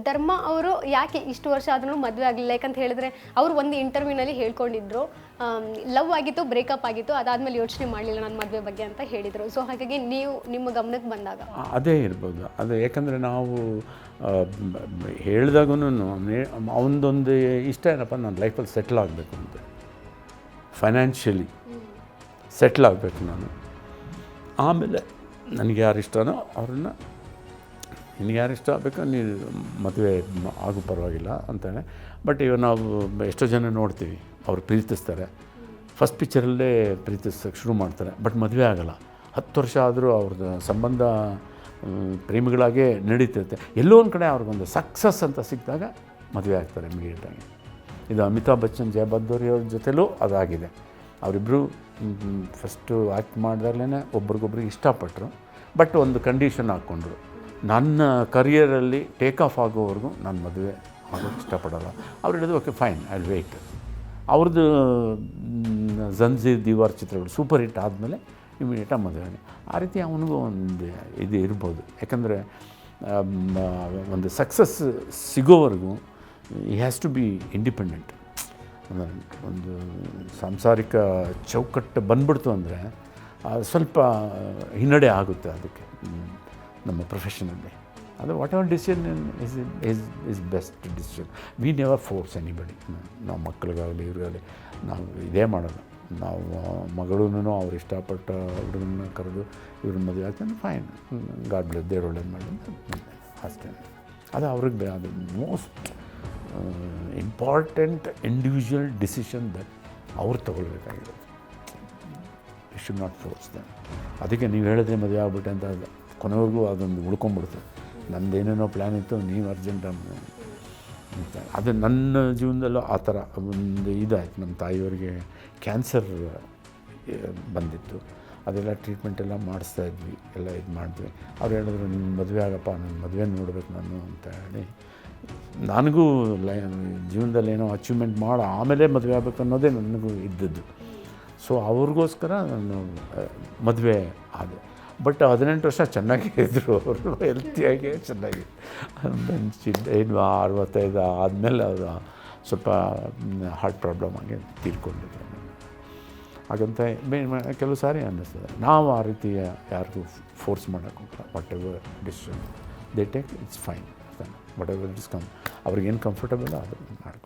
ಧರ್ಮ ಅವರು ಯಾಕೆ ಇಷ್ಟು ವರ್ಷ ಆದ್ರೂ ಮದುವೆ ಆಗಲಿಲ್ಲ? ಯಾಕಂತ ಹೇಳಿದ್ರೆ ಅವರು ಒಂದು ಇಂಟರ್ವ್ಯೂನಲ್ಲಿ ಹೇಳ್ಕೊಂಡಿದ್ರು, ಲವ್ ಆಗಿತ್ತು, ಬ್ರೇಕಪ್ ಆಗಿತ್ತು, ಅದಾದಮೇಲೆ ಯೋಚನೆ ಮಾಡಲಿಲ್ಲ ನನ್ನ ಮದುವೆ ಬಗ್ಗೆ ಅಂತ ಹೇಳಿದರು. ಸೊ ಹಾಗಾಗಿ ನೀವು ನಿಮ್ಮ ಗಮನಕ್ಕೆ ಬಂದಾಗ ಅದೇ ಇರ್ಬೋದು. ಅದು ಯಾಕಂದರೆ ನಾವು ಹೇಳಿದಾಗೂ ಅವನದೊಂದು ಇಷ್ಟ ಏನಪ್ಪ, ನಾನು ಲೈಫಲ್ಲಿ ಸೆಟ್ಲ್ ಆಗಬೇಕು ಅಂತ, ಫೈನಾನ್ಷಿಯಲಿ ಸೆಟ್ಲ್ ಆಗಬೇಕು ನಾನು. ಆಮೇಲೆ ನನಗೆ ಯಾರು ಇಷ್ಟನೋ ಅವ್ರನ್ನ, ನಿನಗೆ ಯಾರು ಇಷ್ಟ ಆಗಬೇಕು ನೀನು ಮದುವೆ ಆಗು ಪರವಾಗಿಲ್ಲ ಅಂತಾನೆ. ಬಟ್ ಇವಾಗ ನಾವು ಎಷ್ಟೋ ಜನ ನೋಡ್ತೀವಿ, ಅವ್ರು ಪ್ರೀತಿಸ್ತಾರೆ, ಫಸ್ಟ್ ಪಿಕ್ಚರಲ್ಲೇ ಪ್ರೀತಿಸೋಕ್ಕೆ ಶುರು ಮಾಡ್ತಾರೆ, ಬಟ್ ಮದುವೆ ಆಗೋಲ್ಲ. 10 ವರ್ಷ ಆದರೂ ಅವ್ರದ್ದು ಸಂಬಂಧ ಪ್ರೇಮಿಗಳಾಗೇ ನಡೀತಿರುತ್ತೆ. ಎಲ್ಲೋ ಒಂದು ಕಡೆ ಅವ್ರಿಗೊಂದು ಸಕ್ಸಸ್ ಅಂತ ಸಿಕ್ಕಿದಾಗ ಮದುವೆ ಆಗ್ತಾರೆ ಇಮಿಡಿಯೇಟಾಗಿ. ಇದು ಅಮಿತಾಬ್ ಬಚ್ಚನ್, ಜಯ ಬಹದ್ದೂರಿ ಅವ್ರ ಜೊತೆಲೂ ಅದಾಗಿದೆ. ಅವರಿಬ್ಬರು ಫಸ್ಟು ಆ್ಯಕ್ಟ್ ಮಾಡಿದಾಗಲೇ ಒಬ್ರಿಗೊಬ್ರಿಗೆ ಇಷ್ಟಪಟ್ಟರು, ಬಟ್ ಒಂದು ಕಂಡೀಷನ್ ಹಾಕ್ಕೊಂಡ್ರು, ನನ್ನ ಕರಿಯರಲ್ಲಿ ಟೇಕ್ ಆಫ್ ಆಗೋವರೆಗೂ ನಾನು ಮದುವೆ ಆಗೋಕ್ಕೆ ಇಷ್ಟಪಡೋಲ್ಲ. ಅವ್ರು ಹೇಳಿದ್ರು okay fine, I will weight. ಅವ್ರದ್ದು ಜಂಜೀರ್, ದೀವಾರ್ ಚಿತ್ರಗಳು ಸೂಪರ್ ಹಿಟ್ ಆದಮೇಲೆ ಇಮಿಡಿಯೇಟಾಗಿ ಮದುವೆ. ಆ ರೀತಿ ಅವನಿಗೂ ಒಂದು ಇದು ಇರ್ಬೋದು. ಯಾಕಂದರೆ ಒಂದು ಸಕ್ಸಸ್ ಸಿಗೋವರೆಗೂ ಈ ಹ್ಯಾಸ್ ಟು ಬಿ ಇಂಡಿಪೆಂಡೆಂಟ್. ಒಂದು ಸಾಂಸಾರಿಕ ಚೌಕಟ್ಟು ಬಂದ್ಬಿಡ್ತು ಅಂದರೆ ಸ್ವಲ್ಪ ಹಿನ್ನಡೆ ಆಗುತ್ತೆ ಅದಕ್ಕೆ ನಮ್ಮ ಪ್ರೊಫೆಷನಲ್ಲಿ. ಅದು what ever decision is best decision. We never force anybody. ನಾವು ಮಕ್ಕಳಿಗಾಗಲಿ ಇವ್ರಿಗಾಗಲಿ ನಾವು ಇದೇ ಮಾಡೋದು. ನಾವು ಮಗಳೂ ಅವ್ರು ಇಷ್ಟಪಟ್ಟ ಹುಡುಗನ ಕರೆದು ಇವ್ರ ಮದುವೆ ಆಗ್ತಾನೆ, ಫೈನ್, ಗಾಡ್ ಬ್ಲೆಸ್, ದೇವ್ರು ಒಳ್ಳೇದು ಮಾಡಿ ಅಷ್ಟೇ. ಅದು ಅವ್ರಿಗೆ ಅದು most important individual decision that ಅವ್ರು ತೊಗೊಳ್ಬೇಕಾಗಿರೋದು. You should not force them. ಅದಕ್ಕೆ ನೀವು ಹೇಳಿದ್ರೆ ಮದುವೆ ಆಗ್ಬಿಟ್ಟೆ ಅಂತ ಕೊನೆವರೆಗೂ ಅದೊಂದು ಉಳ್ಕೊಂಬಿಡ್ತು. ನಂದೇನೇನೋ ಪ್ಲ್ಯಾನ್ ಇತ್ತು, ನೀವು ಅರ್ಜೆಂಟ್ ಅಂತ. ಅದು ನನ್ನ ಜೀವನದಲ್ಲೂ ಆ ಥರ ಒಂದು ಇದಾಯಿತು. ನಮ್ಮ ತಾಯಿಯವರಿಗೆ ಕ್ಯಾನ್ಸರ್ ಬಂದಿತ್ತು. ಅದೆಲ್ಲ ಟ್ರೀಟ್ಮೆಂಟೆಲ್ಲ ಮಾಡಿಸ್ತಾಯಿದ್ವಿ, ಎಲ್ಲ ಇದು ಮಾಡಿದ್ವಿ. ಅವ್ರು ಹೇಳಿದ್ರು ನೀನು ಮದುವೆ ಆಗಪ್ಪ, ನನ್ನ ಮದುವೆ ನೋಡ್ಬೇಕು ನಾನು ಅಂತ ಹೇಳಿ. ನನಗೂ ಜೀವನದಲ್ಲಿ ಏನೋ ಅಚೀವ್ಮೆಂಟ್ ಮಾಡಿ ಆಮೇಲೆ ಮದುವೆ ಆಗಬೇಕು ಅನ್ನೋದೇ ನನಗೂ ಇದ್ದದ್ದು. ಸೊ ಅವ್ರಿಗೋಸ್ಕರ ನಾನು ಮದುವೆ ಆದೆ. ಬಟ್ 18 ವರ್ಷ ಚೆನ್ನಾಗೇ ಇದ್ದರು ಅವರು, ಹೆಲ್ತಿಯಾಗಿ ಚೆನ್ನಾಗಿ. ಏನು 65 ಆದಮೇಲೆ ಅವರು ಸ್ವಲ್ಪ ಹಾರ್ಟ್ ಪ್ರಾಬ್ಲಮ್ ಆಗಿ ತೀರ್ಕೊಂಡಿದ್ರು. ಹಾಗಂತ ಕೆಲವು ಸಾರಿ ಅನ್ನಿಸ್ತದೆ. ನಾವು ಆ ರೀತಿ ಯಾರಿಗೂ ಫೋರ್ಸ್ ಮಾಡೋಕ್ಕೋಗಲ್ಲ. Whatever decision they take, it's fine. Whatever it's ಅವ್ರಿಗೇನು ಕಂಫರ್ಟಬಲ್ ಅದು ಮಾಡ್ಕೊ.